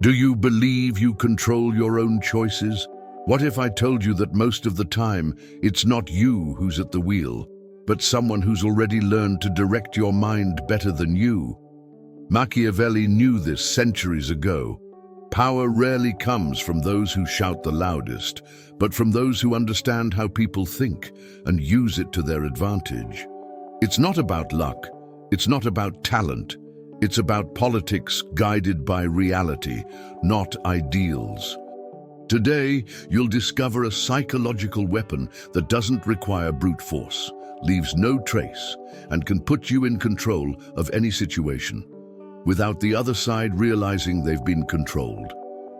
Do you believe you control your own choices? What if I told you that most of the time it's not you who's at the wheel, but someone who's already learned to direct your mind better than you? Machiavelli knew this centuries ago. Power rarely comes from those who shout the loudest, but from those who understand how people think and use it to their advantage. It's not about luck. It's not about talent. It's about politics guided by reality, not ideals. Today, you'll discover a psychological weapon that doesn't require brute force, leaves no trace, and can put you in control of any situation, without the other side realizing they've been controlled.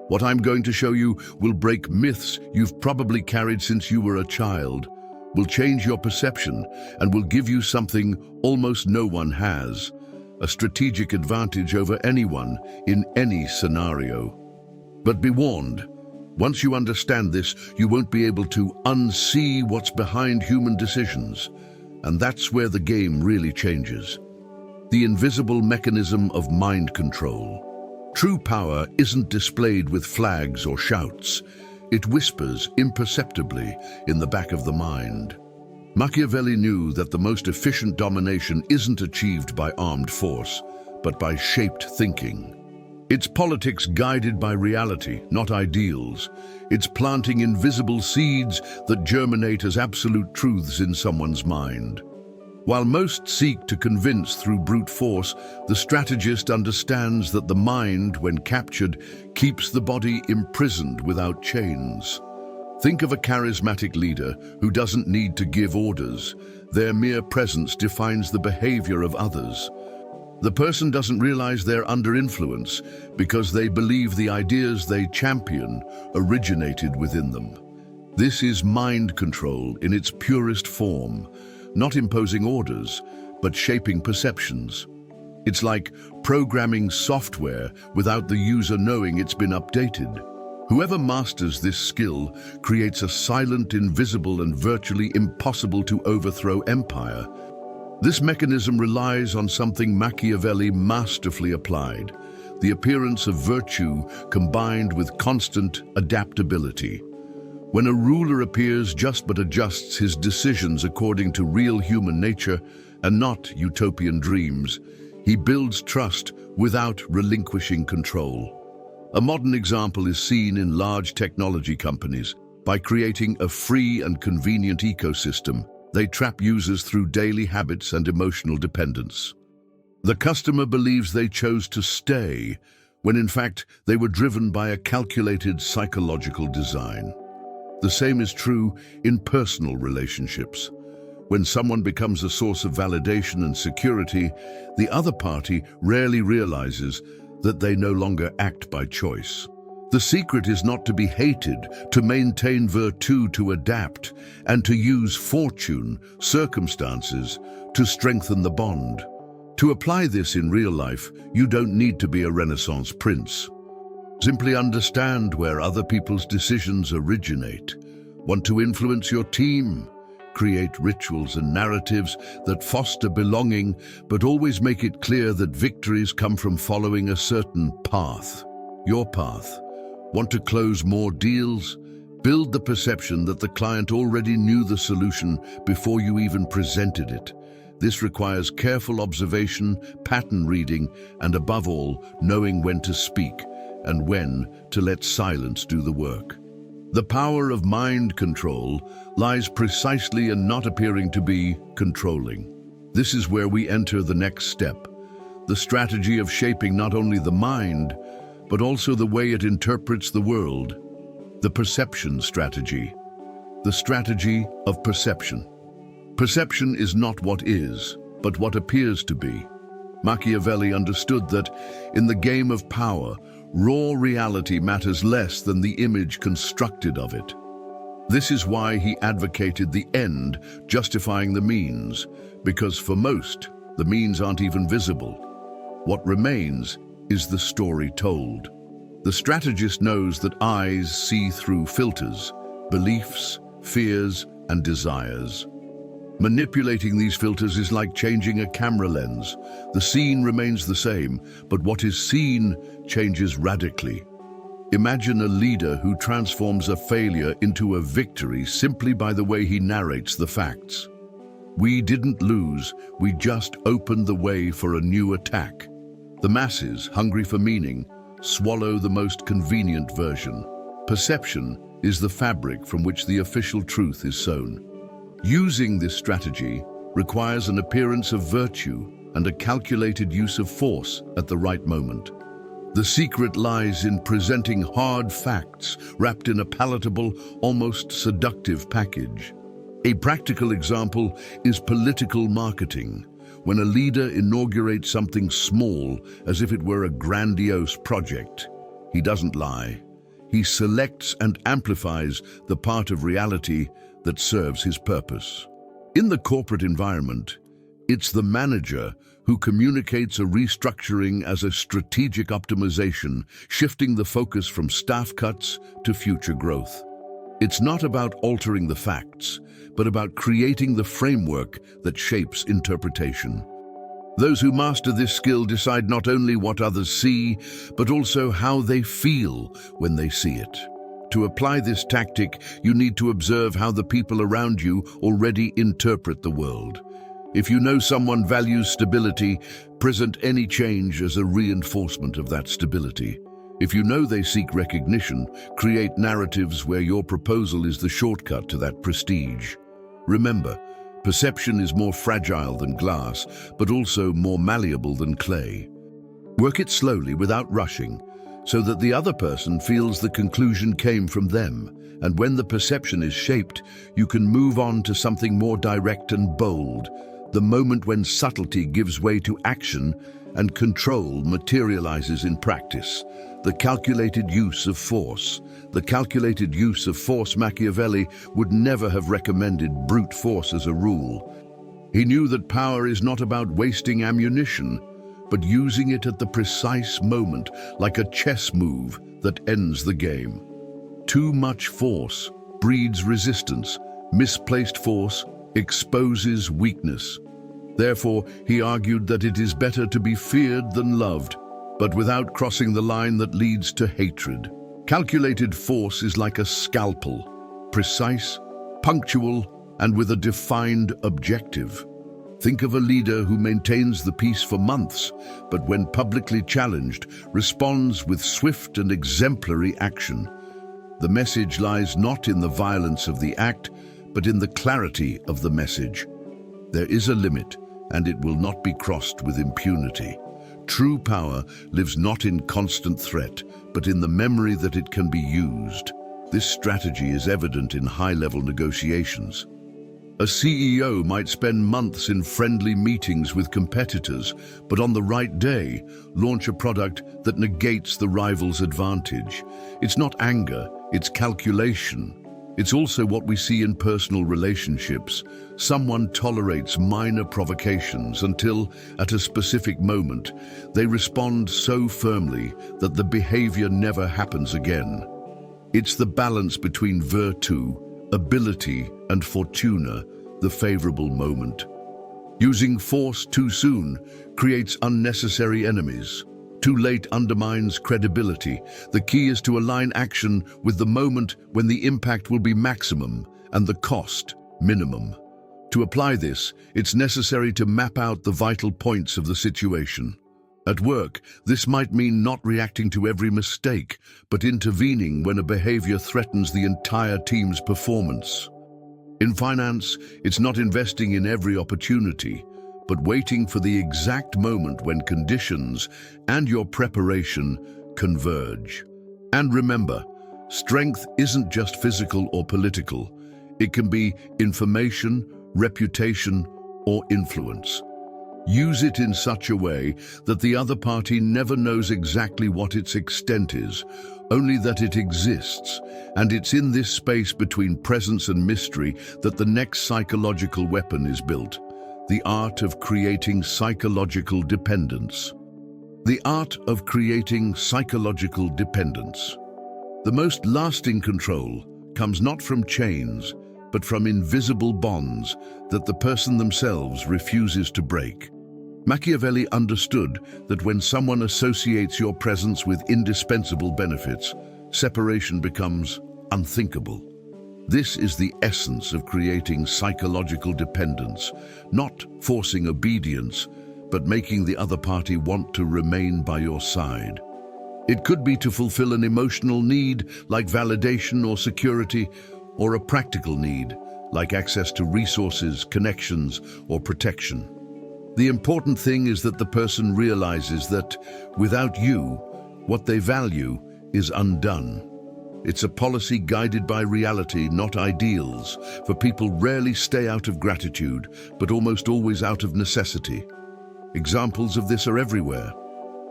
What I'm going to show you will break myths you've probably carried since you were a child, will change your perception, and will give you something almost no one has: a strategic advantage over anyone in any scenario. But be warned, once you understand this, you won't be able to unsee what's behind human decisions. And that's where the game really changes. The invisible mechanism of mind control. True power isn't displayed with flags or shouts. It whispers imperceptibly in the back of the mind. Machiavelli knew that the most efficient domination isn't achieved by armed force, but by shaped thinking. It's politics guided by reality, not ideals. It's planting invisible seeds that germinate as absolute truths in someone's mind. While most seek to convince through brute force, the strategist understands that the mind, when captured, keeps the body imprisoned without chains. Think of a charismatic leader who doesn't need to give orders. Their mere presence defines the behavior of others. The person doesn't realize they're under influence because they believe the ideas they champion originated within them. This is mind control in its purest form, not imposing orders, but shaping perceptions. It's like programming software without the user knowing it's been updated. Whoever masters this skill creates a silent, invisible, and virtually impossible to overthrow empire. This mechanism relies on something Machiavelli masterfully applied: the appearance of virtue combined with constant adaptability. When a ruler appears just but adjusts his decisions according to real human nature and not utopian dreams, he builds trust without relinquishing control. A modern example is seen in large technology companies. By creating a free and convenient ecosystem, they trap users through daily habits and emotional dependence. The customer believes they chose to stay, when in fact they were driven by a calculated psychological design. The same is true in personal relationships. When someone becomes a source of validation and security, the other party rarely realizes that they no longer act by choice. The secret is not to be hated, to maintain virtue, to adapt, and to use fortune, circumstances, to strengthen the bond. To apply this in real life, you don't need to be a Renaissance prince. Simply understand where other people's decisions originate. Want to influence your team? Create rituals and narratives that foster belonging, but always make it clear that victories come from following a certain path. Your path. Want to close more deals? Build the perception that the client already knew the solution before you even presented it. This requires careful observation, pattern reading, and above all, knowing when to speak and when to let silence do the work. The power of mind control lies precisely in not appearing to be controlling. This is where we enter the next step, the strategy of shaping not only the mind, but also the way it interprets the world. The perception strategy. The strategy of perception. Perception is not what is, but what appears to be. Machiavelli understood that in the game of power, raw reality matters less than the image constructed of it. This is why he advocated the end justifying the means, because for most, the means aren't even visible. What remains is the story told. The strategist knows that eyes see through filters, beliefs, fears, and desires. Manipulating these filters is like changing a camera lens. The scene remains the same, but what is seen changes radically. Imagine a leader who transforms a failure into a victory simply by the way he narrates the facts. We didn't lose, we just opened the way for a new attack. The masses, hungry for meaning, swallow the most convenient version. Perception is the fabric from which the official truth is sewn. Using this strategy requires an appearance of virtue and a calculated use of force at the right moment. The secret lies in presenting hard facts wrapped in a palatable, almost seductive package. A practical example is political marketing. When a leader inaugurates something small as if it were a grandiose project, he doesn't lie. He selects and amplifies the part of reality that serves his purpose. In the corporate environment, it's the manager who communicates a restructuring as a strategic optimization, shifting the focus from staff cuts to future growth. It's not about altering the facts, but about creating the framework that shapes interpretation. Those who master this skill decide not only what others see, but also how they feel when they see it. To apply this tactic, you need to observe how the people around you already interpret the world. If you know someone values stability, present any change as a reinforcement of that stability. If you know they seek recognition, create narratives where your proposal is the shortcut to that prestige. Remember, perception is more fragile than glass, but also more malleable than clay. Work it slowly without rushing, so that the other person feels the conclusion came from them. And when the perception is shaped, you can move on to something more direct and bold, the moment when subtlety gives way to action and control materializes in practice. The calculated use of force. The calculated use of force. Machiavelli would never have recommended brute force as a rule. He knew that power is not about wasting ammunition, but using it at the precise moment, like a chess move that ends the game. Too much force breeds resistance. Misplaced force exposes weakness. Therefore, he argued that it is better to be feared than loved, but without crossing the line that leads to hatred. Calculated force is like a scalpel, precise, punctual, and with a defined objective. Think of a leader who maintains the peace for months, but when publicly challenged, responds with swift and exemplary action. The message lies not in the violence of the act, but in the clarity of the message. There is a limit, and it will not be crossed with impunity. True power lives not in constant threat, but in the memory that it can be used. This strategy is evident in high-level negotiations. A CEO might spend months in friendly meetings with competitors, but on the right day, launch a product that negates the rival's advantage. It's not anger, it's calculation. It's also what we see in personal relationships. Someone tolerates minor provocations until, at a specific moment, they respond so firmly that the behavior never happens again. It's the balance between virtue, ability, and fortuna, the favorable moment. Using force too soon creates unnecessary enemies. Too late undermines credibility. The key is to align action with the moment when the impact will be maximum and the cost minimum. To apply this, it's necessary to map out the vital points of the situation. At work, this might mean not reacting to every mistake, but intervening when a behavior threatens the entire team's performance. In finance, it's not investing in every opportunity, but waiting for the exact moment when conditions and your preparation converge. And remember, strength isn't just physical or political. It can be information, reputation, or influence. Use it in such a way that the other party never knows exactly what its extent is, only that it exists, and it's in this space between presence and mystery that the next psychological weapon is built. The art of creating psychological dependence. The art of creating psychological dependence. The most lasting control comes not from chains, but from invisible bonds that the person themselves refuses to break. Machiavelli understood that when someone associates your presence with indispensable benefits, separation becomes unthinkable. This is the essence of creating psychological dependence, not forcing obedience, but making the other party want to remain by your side. It could be to fulfill an emotional need like validation or security, or a practical need like access to resources, connections, or protection. The important thing is that the person realizes that without you, what they value is undone. It's a policy guided by reality, not ideals, for people rarely stay out of gratitude, but almost always out of necessity. Examples of this are everywhere.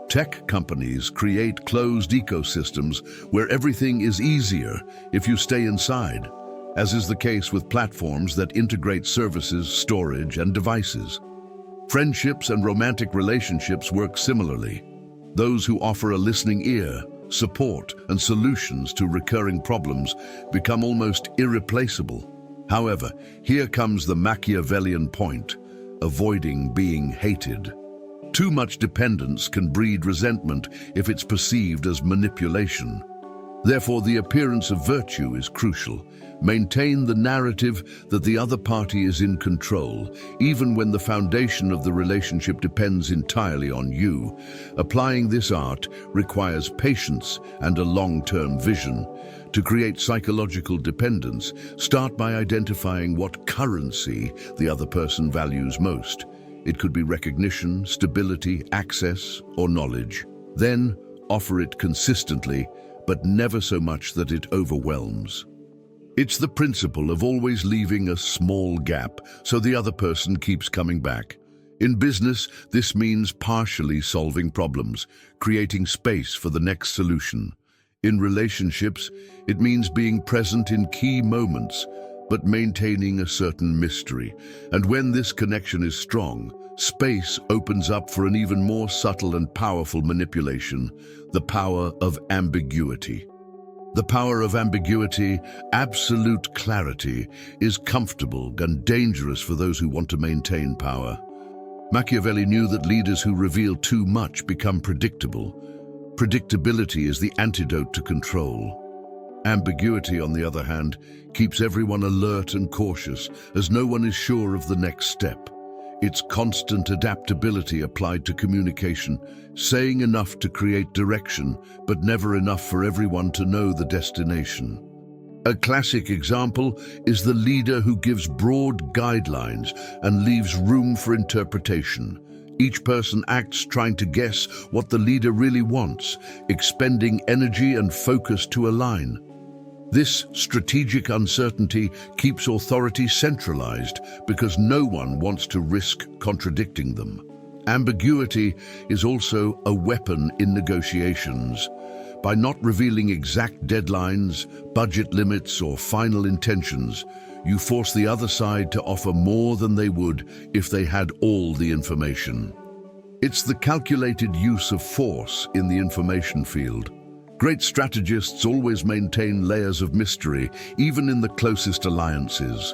Tech companies create closed ecosystems where everything is easier if you stay inside, as is the case with platforms that integrate services, storage, and devices. Friendships and romantic relationships work similarly. Those who offer a listening ear, support, and solutions to recurring problems become almost irreplaceable. However, here comes the Machiavellian point: avoiding being hated. Too much dependence can breed resentment if it's perceived as manipulation. Therefore, the appearance of virtue is crucial. Maintain the narrative that the other party is in control, even when the foundation of the relationship depends entirely on you. Applying this art requires patience and a long-term vision. To create psychological dependence, start by identifying what currency the other person values most. It could be recognition, stability, access, or knowledge. Then, offer it consistently, but never so much that it overwhelms. It's the principle of always leaving a small gap so the other person keeps coming back. In business, this means partially solving problems, creating space for the next solution. In relationships, it means being present in key moments, but maintaining a certain mystery. And when this connection is strong, space opens up for an even more subtle and powerful manipulation: the power of ambiguity. The power of ambiguity, absolute clarity, is comfortable and dangerous for those who want to maintain power. Machiavelli knew that leaders who reveal too much become predictable. Predictability is the antidote to control. Ambiguity, on the other hand, keeps everyone alert and cautious, as no one is sure of the next step. It's constant adaptability applied to communication, saying enough to create direction, but never enough for everyone to know the destination. A classic example is the leader who gives broad guidelines and leaves room for interpretation. Each person acts trying to guess what the leader really wants, expending energy and focus to align. This strategic uncertainty keeps authority centralized because no one wants to risk contradicting them. Ambiguity is also a weapon in negotiations. By not revealing exact deadlines, budget limits, or final intentions, you force the other side to offer more than they would if they had all the information. It's the calculated use of force in the information field. Great strategists always maintain layers of mystery, even in the closest alliances.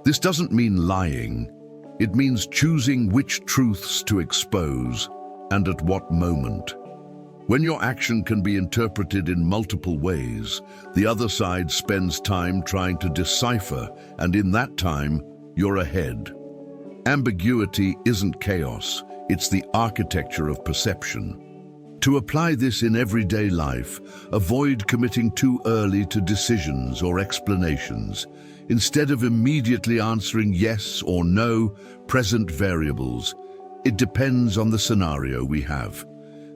This doesn't mean lying. It means choosing which truths to expose and at what moment. When your action can be interpreted in multiple ways, the other side spends time trying to decipher, and in that time, you're ahead. Ambiguity isn't chaos, it's the architecture of perception. To apply this in everyday life, avoid committing too early to decisions or explanations. Instead of immediately answering yes or no, present variables. It depends on the scenario we have.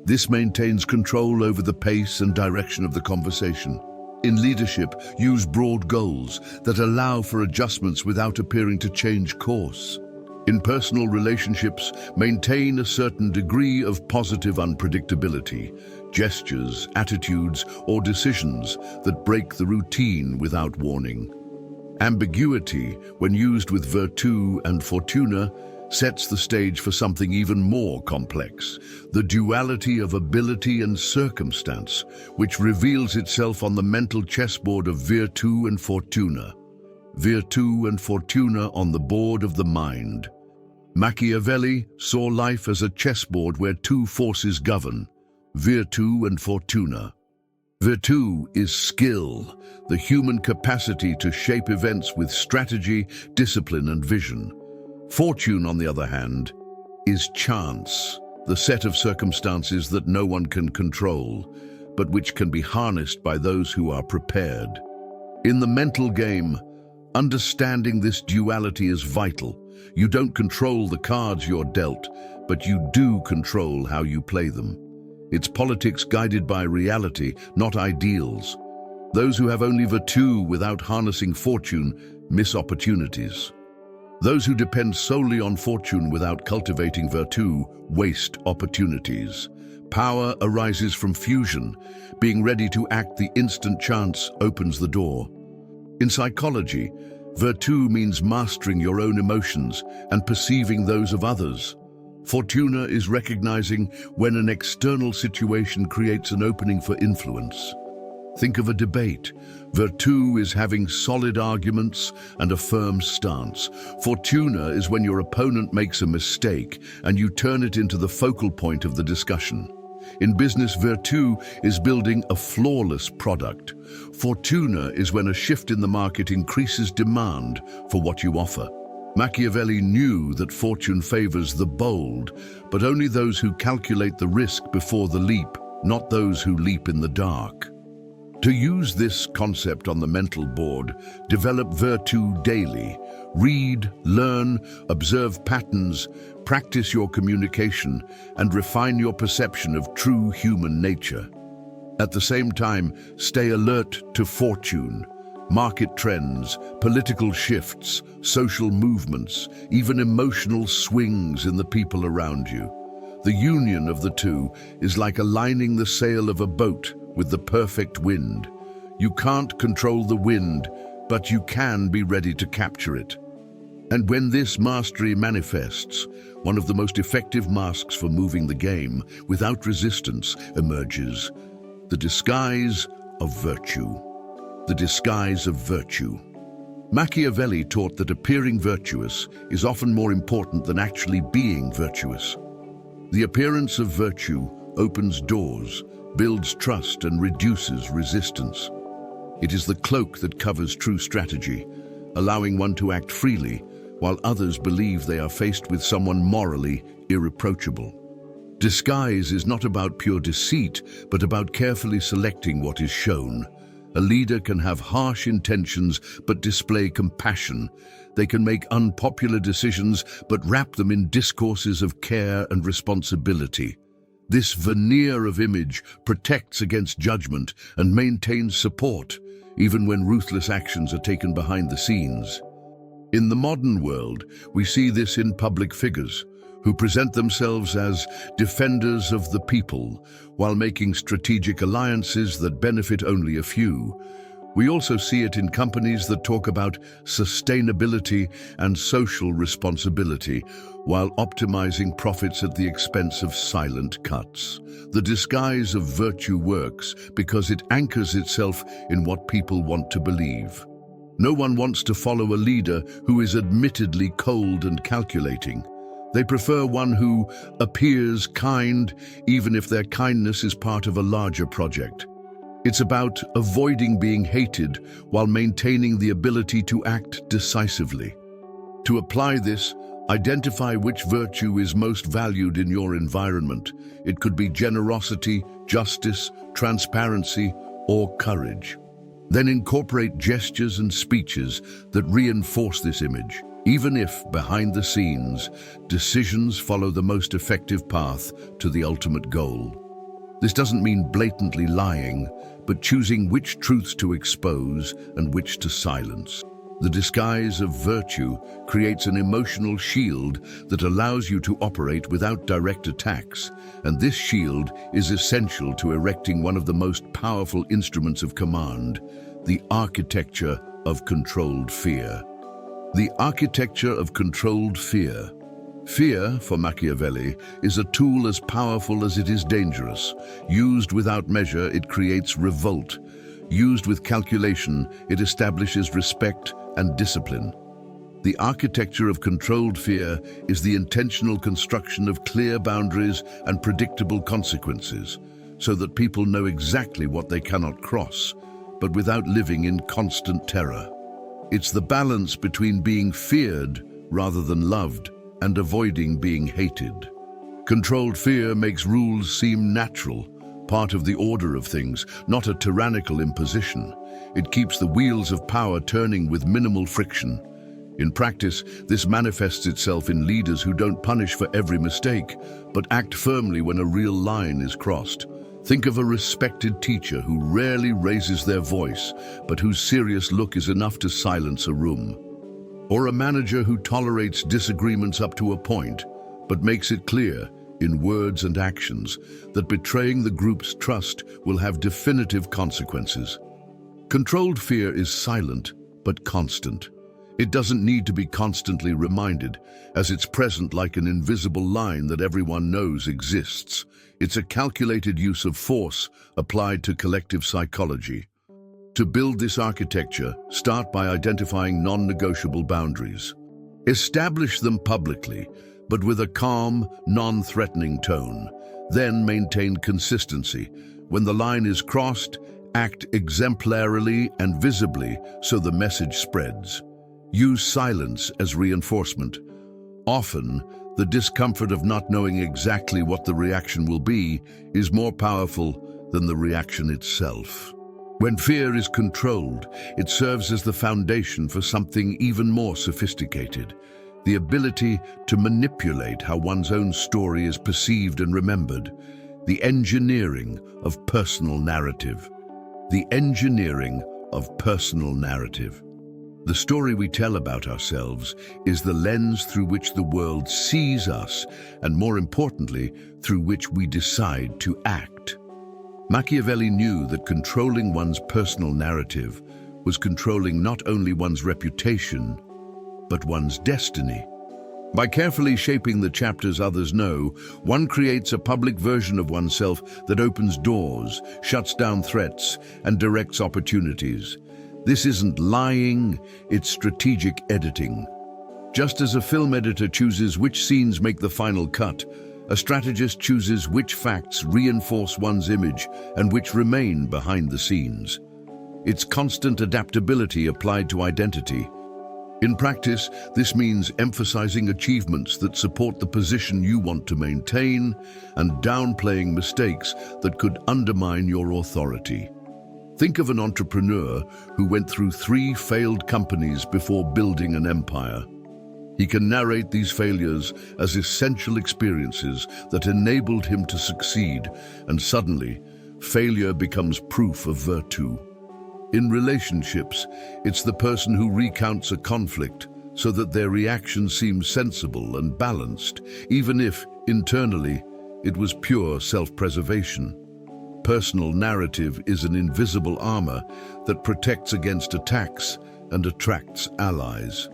This maintains control over the pace and direction of the conversation. In leadership, use broad goals that allow for adjustments without appearing to change course. In personal relationships, maintain a certain degree of positive unpredictability, gestures, attitudes, or decisions that break the routine without warning. Ambiguity, when used with virtù and fortuna, sets the stage for something even more complex, the duality of ability and circumstance, which reveals itself on the mental chessboard of virtù and fortuna. Virtù and fortuna on the board of the mind. Machiavelli saw life as a chessboard where two forces govern, virtù and fortuna. Virtue is skill, the human capacity to shape events with strategy, discipline, and vision. Fortune, on the other hand, is chance, the set of circumstances that no one can control, but which can be harnessed by those who are prepared. In the mental game, understanding this duality is vital. You don't control the cards you're dealt, but you do control how you play them. It's politics guided by reality, not ideals. Those who have only virtue without harnessing fortune miss opportunities. Those who depend solely on fortune without cultivating virtue waste opportunities. Power arises from fusion. Being ready to act the instant chance opens the door. In psychology, virtue means mastering your own emotions and perceiving those of others. Fortuna is recognizing when an external situation creates an opening for influence. Think of a debate. Virtue is having solid arguments and a firm stance. Fortuna is when your opponent makes a mistake and you turn it into the focal point of the discussion. In business, virtue is building a flawless product. Fortuna is when a shift in the market increases demand for what you offer. Machiavelli knew that fortune favors the bold, but only those who calculate the risk before the leap, not those who leap in the dark. To use this concept on the mental board, develop virtue daily. Read, learn, observe patterns, practice your communication, and refine your perception of true human nature. At the same time, stay alert to fortune, market trends, political shifts, social movements, even emotional swings in the people around you. The union of the two is like aligning the sail of a boat with the perfect wind. You can't control the wind, but you can be ready to capture it. And when this mastery manifests, one of the most effective masks for moving the game without resistance emerges: the disguise of virtue. The disguise of virtue. Machiavelli taught that appearing virtuous is often more important than actually being virtuous. The appearance of virtue opens doors, builds trust, and reduces resistance. It is the cloak that covers true strategy, allowing one to act freely while others believe they are faced with someone morally irreproachable. Disguise is not about pure deceit, but about carefully selecting what is shown. A leader can have harsh intentions but display compassion. They can make unpopular decisions but wrap them in discourses of care and responsibility. This veneer of image protects against judgment and maintains support, even when ruthless actions are taken behind the scenes. In the modern world, we see this in public figures who present themselves as defenders of the people while making strategic alliances that benefit only a few. We also see it in companies that talk about sustainability and social responsibility while optimizing profits at the expense of silent cuts. The disguise of virtue works because it anchors itself in what people want to believe. No one wants to follow a leader who is admittedly cold and calculating. They prefer one who appears kind, even if their kindness is part of a larger project. It's about avoiding being hated while maintaining the ability to act decisively. To apply this, identify which virtue is most valued in your environment. It could be generosity, justice, transparency, or courage. Then incorporate gestures and speeches that reinforce this image. Even if, behind the scenes, decisions follow the most effective path to the ultimate goal. This doesn't mean blatantly lying, but choosing which truths to expose and which to silence. The disguise of virtue creates an emotional shield that allows you to operate without direct attacks, and this shield is essential to erecting one of the most powerful instruments of command, the architecture of controlled fear. The architecture of controlled fear. Fear, for Machiavelli, is a tool as powerful as it is dangerous. Used without measure, it creates revolt. Used with calculation, it establishes respect and discipline. The architecture of controlled fear is the intentional construction of clear boundaries and predictable consequences. so that people know exactly what they cannot cross, but without living in constant terror. It's the balance between being feared rather than loved and avoiding being hated. Controlled fear makes rules seem natural, part of the order of things, not a tyrannical imposition. It keeps the wheels of power turning with minimal friction. In practice, this manifests itself in leaders who don't punish for every mistake, but act firmly when a real line is crossed. Think of a respected teacher who rarely raises their voice, but whose serious look is enough to silence a room. Or a manager who tolerates disagreements up to a point, but makes it clear, in words and actions, that betraying the group's trust will have definitive consequences. Controlled fear is silent, but constant. It doesn't need to be constantly reminded, as it's present like an invisible line that everyone knows exists. It's a calculated use of force applied to collective psychology. To build this architecture, start by identifying non-negotiable boundaries. Establish them publicly, but with a calm, non-threatening tone. Then maintain consistency. When the line is crossed, act exemplarily and visibly so the message spreads. Use silence as reinforcement. Often, the discomfort of not knowing exactly what the reaction will be is more powerful than the reaction itself. When fear is controlled, it serves as the foundation for something even more sophisticated: the ability to manipulate how one's own story is perceived and remembered, the engineering of personal narrative. The engineering of personal narrative. The story we tell about ourselves is the lens through which the world sees us, and more importantly, through which we decide to act. Machiavelli knew that controlling one's personal narrative was controlling not only one's reputation, but one's destiny. By carefully shaping the chapters others know, one creates a public version of oneself that opens doors, shuts down threats, and directs opportunities. This isn't lying, it's strategic editing. Just as a film editor chooses which scenes make the final cut, a strategist chooses which facts reinforce one's image and which remain behind the scenes. It's constant adaptability applied to identity. In practice, this means emphasizing achievements that support the position you want to maintain and downplaying mistakes that could undermine your authority. Think of an entrepreneur who went through 3 failed companies before building an empire. He can narrate these failures as essential experiences that enabled him to succeed, and suddenly, failure becomes proof of virtue. In relationships, it's the person who recounts a conflict so that their reaction seems sensible and balanced, even if, internally, it was pure self-preservation. Personal narrative is an invisible armor that protects against attacks and attracts allies.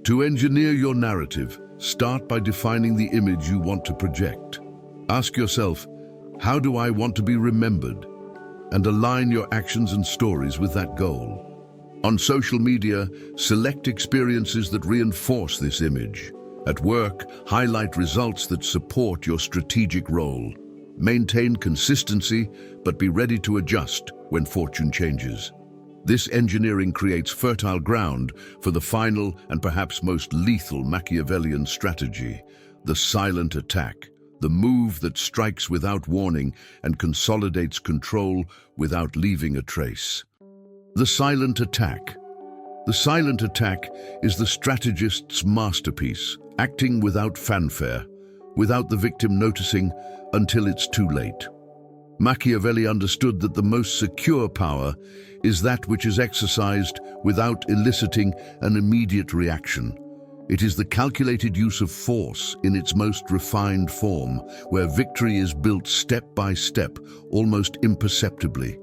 To engineer your narrative, start by defining the image you want to project. Ask yourself, how do I want to be remembered? And align your actions and stories with that goal. On social media, select experiences that reinforce this image. At work, highlight results that support your strategic role. Maintain consistency, but be ready to adjust when fortune changes. This engineering creates fertile ground for the final and perhaps most lethal Machiavellian strategy, the silent attack, the move that strikes without warning and consolidates control without leaving a trace. The silent attack. The silent attack is the strategist's masterpiece, acting without fanfare, without the victim noticing until it's too late. Machiavelli understood that the most secure power is that which is exercised without eliciting an immediate reaction. It is the calculated use of force in its most refined form, where victory is built step by step, almost imperceptibly.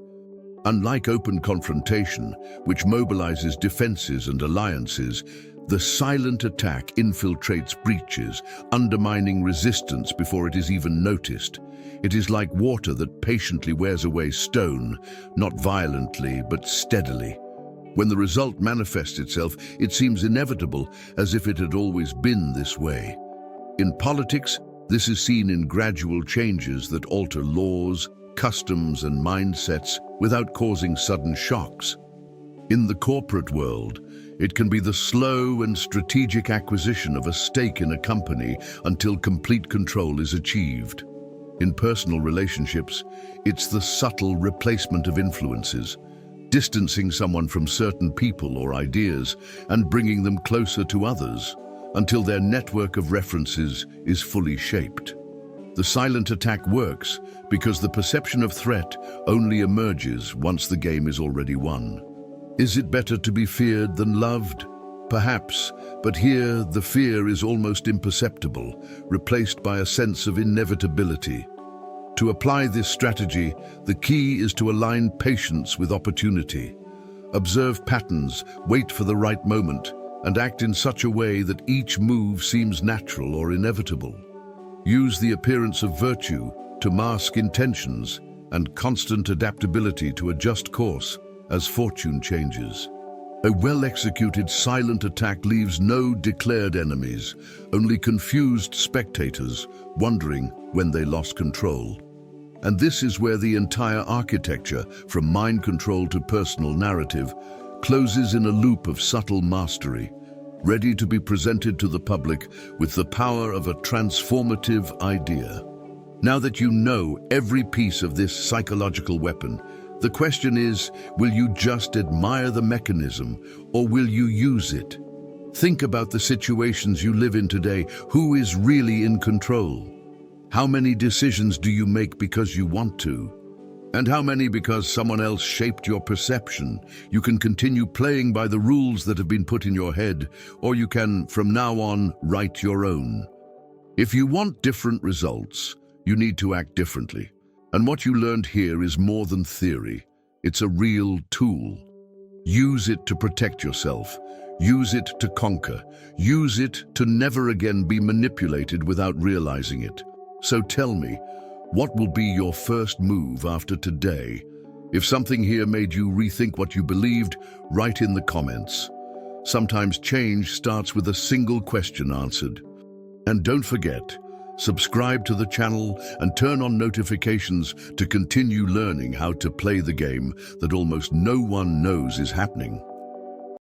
Unlike open confrontation, which mobilizes defenses and alliances, the silent attack infiltrates breaches, undermining resistance before it is even noticed. It is like water that patiently wears away stone, not violently but steadily. When the result manifests itself, it seems inevitable, as if it had always been this way. In politics, this is seen in gradual changes that alter laws, customs and mindsets without causing sudden shocks. In the corporate world, it can be the slow and strategic acquisition of a stake in a company until complete control is achieved. In personal relationships, it's the subtle replacement of influences, distancing someone from certain people or ideas and bringing them closer to others until their network of references is fully shaped. The silent attack works because the perception of threat only emerges once the game is already won. Is it better to be feared than loved? Perhaps, but here the fear is almost imperceptible, replaced by a sense of inevitability. To apply this strategy, the key is to align patience with opportunity. Observe patterns, wait for the right moment, and act in such a way that each move seems natural or inevitable. Use the appearance of virtue to mask intentions and constant adaptability to adjust course as fortune changes. A well-executed silent attack leaves no declared enemies, only confused spectators wondering when they lost control. And this is where the entire architecture, from mind control to personal narrative, closes in a loop of subtle mastery, ready to be presented to the public with the power of a transformative idea. Now that you know every piece of this psychological weapon, the question is, will you just admire the mechanism or will you use it? Think about the situations you live in today. Who is really in control? How many decisions do you make because you want to? And how many because someone else shaped your perception? You can continue playing by the rules that have been put in your head, or you can, from now on, write your own. If you want different results, you need to act differently. And what you learned here is more than theory. It's a real tool. Use it to protect yourself. Use it to conquer. Use it to never again be manipulated without realizing it. So tell me, what will be your first move after today? If something here made you rethink what you believed, write in the comments. Sometimes change starts with a single question answered. And don't forget, subscribe to the channel and turn on notifications to continue learning how to play the game that almost no one knows is happening.